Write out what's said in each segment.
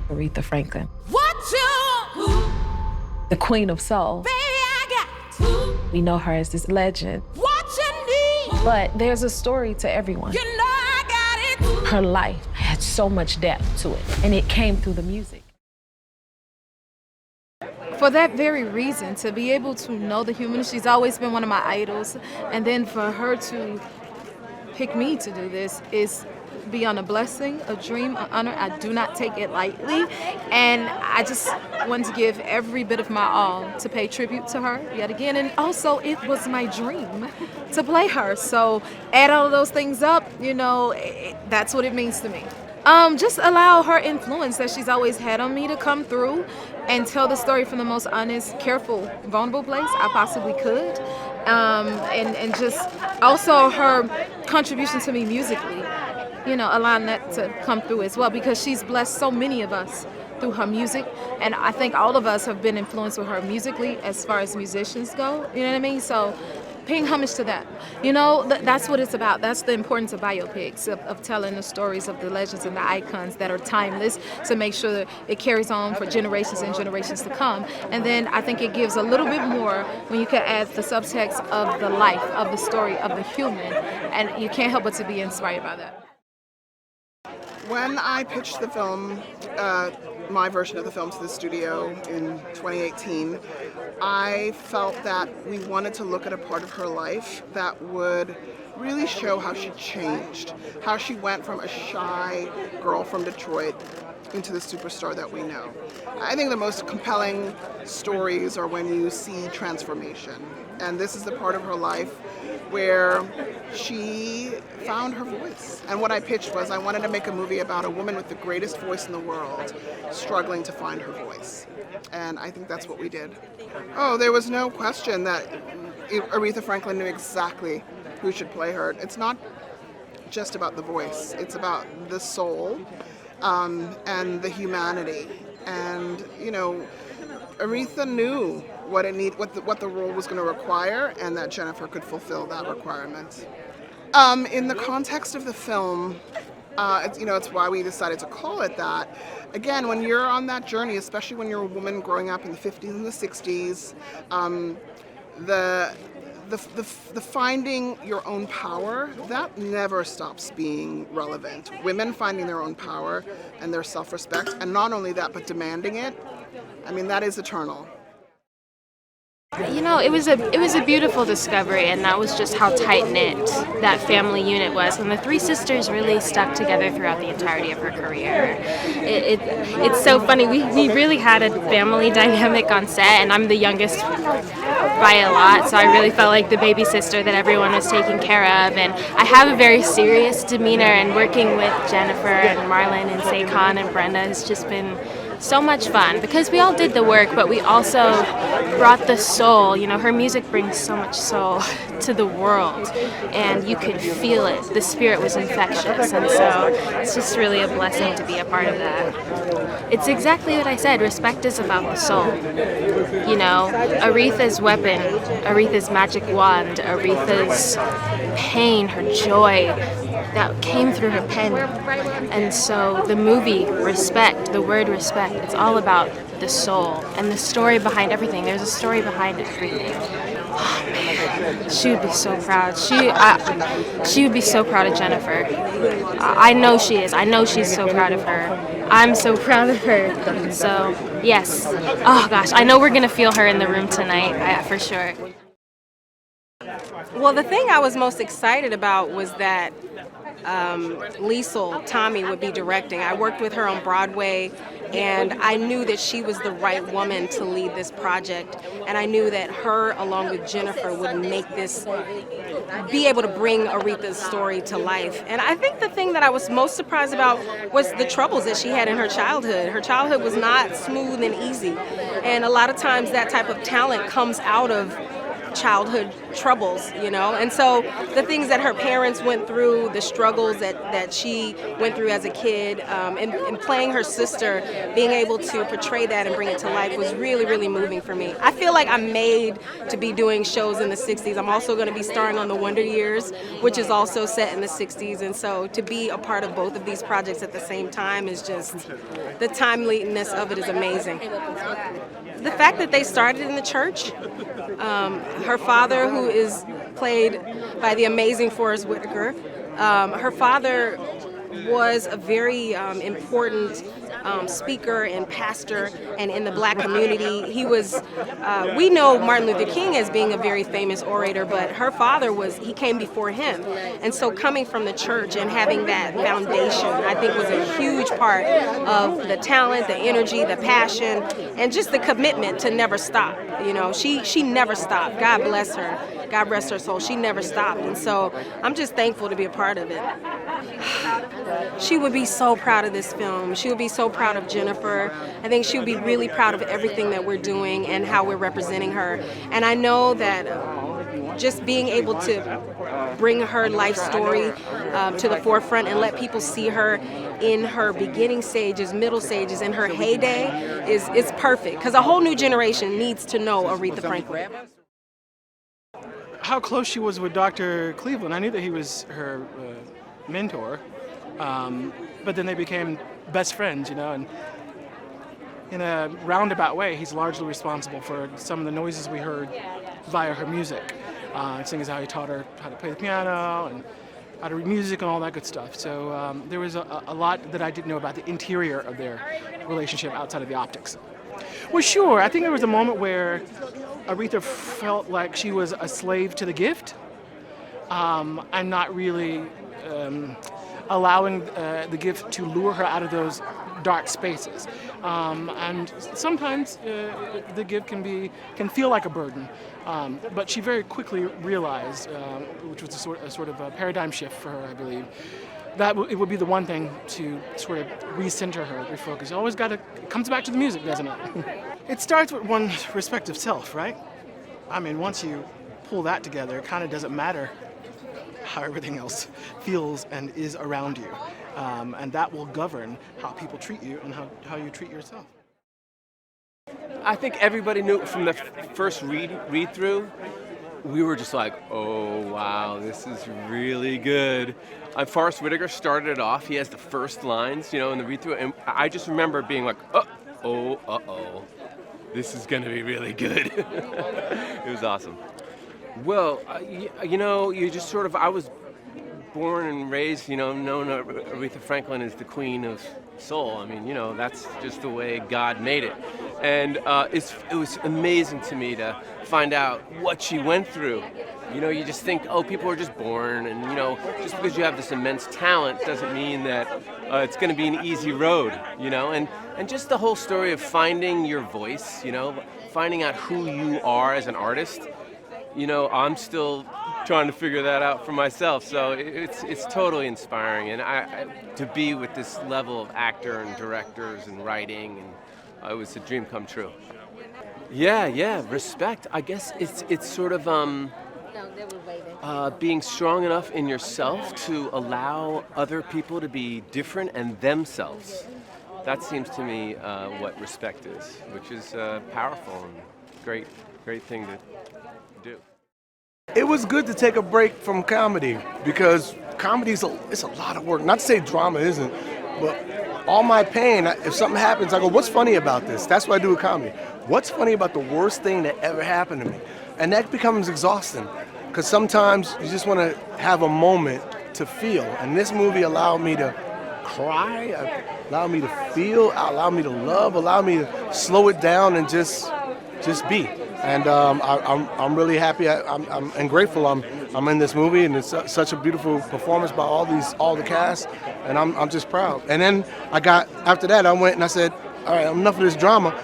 Aretha Franklin. What you? The Queen of Soul. Baby, I got. We know her as this legend. What you need? But there's a story to everyone. You know I got it. Her life had so much depth to it, and it came through the music. For that very reason, to be able to know the human, she's always been one of my idols, and then for her to pick me to do this is beyond a blessing, a dream, an honor. I do not take it lightly, and I just want to give every bit of my all to pay tribute to her yet again, and also it was my dream to play her, so add all of those things up, you know, that's what it means to me. Just allow her influence that she's always had on me to come through and tell the story from the most honest, careful, vulnerable place I possibly could. And just also her contribution to me musically, you know, allowing that to come through as well, because she's blessed so many of us through her music, and I think all of us have been influenced with her musically as far as musicians go, you know what I mean? So paying homage to that. You know, that's what it's about. That's the importance of biopics, of telling the stories of the legends and the icons that are timeless, to make sure that it carries on for generations and generations to come. And then I think it gives a little bit more when you can add the subtext of the life, of the story, of the human, and you can't help but to be inspired by that. When I pitched the film, my version of the film, to the studio in 2018, I felt that we wanted to look at a part of her life that would really show how she changed, how she went from a shy girl from Detroit into the superstar that we know. I think the most compelling stories are when you see transformation, and this is the part of her life where she found her voice. And what I pitched was I wanted to make a movie about a woman with the greatest voice in the world struggling to find her voice. And I think that's what we did. Oh, there was no question that Aretha Franklin knew exactly who should play her. It's not just about the voice, it's about the soul and the humanity. And, you know, Aretha knew what the role was going to require, and that Jennifer could fulfill that requirement. In the context of the film, it's why we decided to call it that. Again, when you're on that journey, especially when you're a woman growing up in the 50s and the 60s, the finding your own power, that never stops being relevant. Women finding their own power and their self-respect, and not only that, but demanding it, I mean, that is eternal. You know, it was a beautiful discovery, and that was just how tight-knit that family unit was. And the three sisters really stuck together throughout the entirety of her career. It's so funny. We really had a family dynamic on set, and I'm the youngest by a lot, so I really felt like the baby sister that everyone was taking care of. And I have a very serious demeanor, and working with Jennifer and Marlon and Saycon and Brenda has just been so much fun, because we all did the work, but we also brought the soul. You know, her music brings so much soul to the world, and you could feel it. The spirit was infectious, and so it's just really a blessing to be a part of that. It's exactly what I said. Respect is about the soul. You know, Aretha's weapon, Aretha's magic wand, Aretha's pain, her joy, that came through her pen. And so the movie, Respect, the word respect, it's all about the soul and the story behind everything. There's a story behind everything. Oh man, she would be so proud. She would be so proud of Jennifer. I know she is. I know she's so proud of her. I'm so proud of her. So yes. Oh gosh, I know we're gonna feel her in the room tonight, for sure. Well, the thing I was most excited about was that Liesl Tommy would be directing. I worked with her on Broadway, and I knew that she was the right woman to lead this project, and I knew that her, along with Jennifer, would make this, be able to bring Aretha's story to life. And I think the thing that I was most surprised about was the troubles that she had in her childhood. Her childhood was not smooth and easy, and a lot of times that type of talent comes out of childhood troubles, you know. And so the things that her parents went through, the struggles that she went through as a kid, and playing her sister, being able to portray that and bring it to life was really, really moving for me. I feel like I'm made to be doing shows in the 60s. I'm also going to be starring on The Wonder Years, which is also set in the 60s. And so to be a part of both of these projects at the same time is just, the timeliness of it is amazing. The fact that they started in the church, her father, who is played by the amazing Forrest Whitaker, her father was a very important speaker and pastor, and in the Black community, he was. We know Martin Luther King as being a very famous orator, but her father he came before him, and so coming from the church and having that foundation, I think, was a huge part of the talent, the energy, the passion, and just the commitment to never stop. You know, she never stopped. God bless her. God rest her soul. She never stopped, and so I'm just thankful to be a part of it. She would be so proud of this film. She would be so proud of Jennifer. I think she would be really proud of everything that we're doing and how we're representing her. And I know that just being able to bring her life story to the forefront and let people see her in her beginning stages, middle stages, and her heyday is perfect. Because a whole new generation needs to know Aretha Franklin. How close she was with Dr. Cleveland. I knew that he was her mentor, but then they became best friends, you know, and in a roundabout way, he's largely responsible for some of the noises we heard via her music. Seeing as how he taught her how to play the piano and how to read music and all that good stuff. So there was a lot that I didn't know about the interior of their relationship outside of the optics. Well, sure. I think there was a moment where Aretha felt like she was a slave to the gift, and not really allowing the gift to lure her out of those dark spaces. And sometimes the gift can feel like a burden, but she very quickly realized, which was a sort of a paradigm shift for her, I believe, that it would be the one thing to sort of recenter her, refocus. It comes back to the music, doesn't it? It starts with one's respective self, right? I mean, once you pull that together, it kind of doesn't matter how everything else feels and is around you. And that will govern how people treat you and how you treat yourself. I think everybody knew from the first read through, we were just like, oh, wow, this is really good. Forrest Whitaker started it off. He has the first lines, in the read through. And I just remember being like, uh-oh, this is going to be really good. It was awesome. Well, you just sort of, I was born and raised, known Aretha Franklin as the queen of soul. I mean, that's just the way God made it. And it was amazing to me to find out what she went through. You just think, people are just born, and, just because you have this immense talent doesn't mean that it's going to be an easy road, and just the whole story of finding your voice, finding out who you are as an artist. I'm still trying to figure that out for myself, so it's totally inspiring, and I to be with this level of actor and directors and writing, and it was a dream come true. Yeah, respect. I guess it's sort of being strong enough in yourself to allow other people to be different and themselves. That seems to me what respect is, which is powerful and great thing to do. It was good to take a break from comedy because comedy it's a lot of work. Not to say drama isn't, but all my pain, if something happens, I go, what's funny about this? That's what I do with comedy. What's funny about the worst thing that ever happened to me? And that becomes exhausting because sometimes you just want to have a moment to feel. And this movie allowed me to cry, allowed me to feel, allowed me to love, allowed me to slow it down and just be. And I'm really happy. I'm grateful. I'm in this movie, and it's such a beautiful performance by all the cast, and I'm just proud. And then after that, I went and I said, all right, enough of this drama,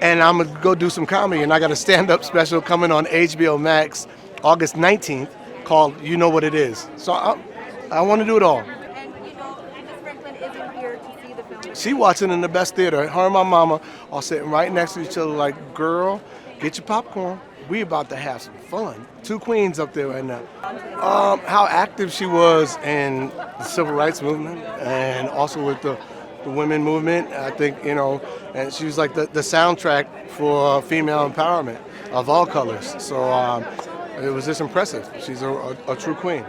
and I'm gonna go do some comedy. And I got a stand-up special coming on HBO Max August 19th called "You Know What It Is." So I want to do it all. And Aretha Franklin isn't here to see the film. She watching in the best theater. Her and my mama are sitting right next to each other, like, girl, get your popcorn. We about to have some fun. Two queens up there right now. How active she was in the civil rights movement and also with the women movement. I think, you know, and she was like the soundtrack for female empowerment of all colors. So it was just impressive. She's a true queen.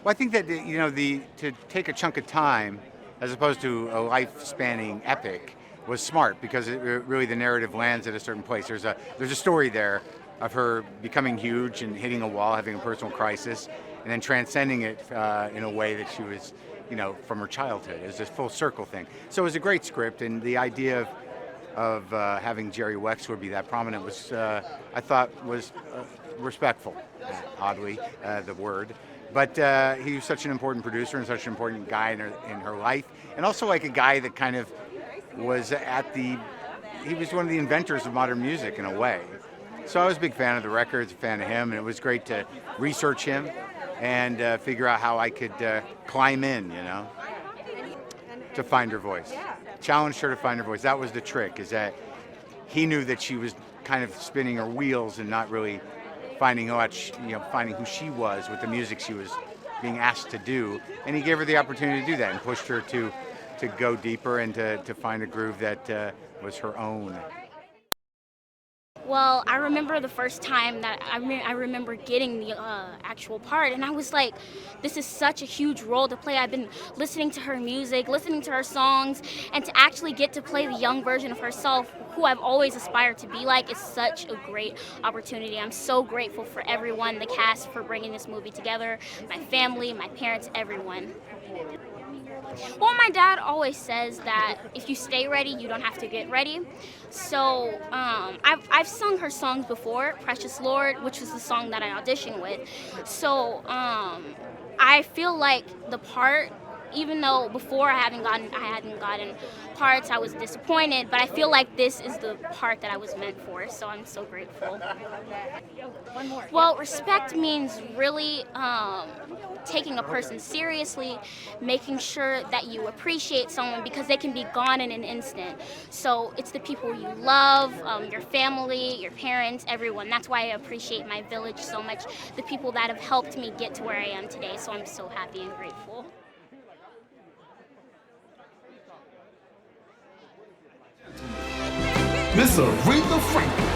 Well, I think that to take a chunk of time as opposed to a life-spanning epic was smart because really the narrative lands at a certain place. There's a story there of her becoming huge and hitting a wall, having a personal crisis, and then transcending it in a way that she was, from her childhood. It was a full circle thing. So it was a great script, and the idea of having Jerry Wexler be that prominent was, I thought, was respectful, oddly, the word. But he was such an important producer and such an important guy in her life, and also like a guy that kind of was he was one of the inventors of modern music in a way. So I was a big fan of the records, a fan of him, and it was great to research him and figure out how I could climb in, to find her voice. Challenged her to find her voice. That was the trick, is that he knew that she was kind of spinning her wheels and not really finding who she was with the music she was being asked to do, and he gave her the opportunity to do that and pushed her to go deeper and to find a groove that was her own. Well, I remember the first time that I remember getting the actual part, and I was like, this is such a huge role to play. I've been listening to her music, listening to her songs, and to actually get to play the young version of herself, who I've always aspired to be like, is such a great opportunity. I'm so grateful for everyone, the cast, for bringing this movie together, my family, my parents, everyone. Well, my dad always says that if you stay ready, you don't have to get ready. So I've sung her songs before, Precious Lord, which was the song that I auditioned with. So I feel like the part, even though before I hadn't gotten parts, I was disappointed, but I feel like this is the part that I was meant for, so I'm so grateful. One more. Well, respect means really taking a person seriously, making sure that you appreciate someone because they can be gone in an instant. So it's the people you love, your family, your parents, everyone. That's why I appreciate my village so much, the people that have helped me get to where I am today, so I'm so happy and grateful. Miss Aretha Franklin.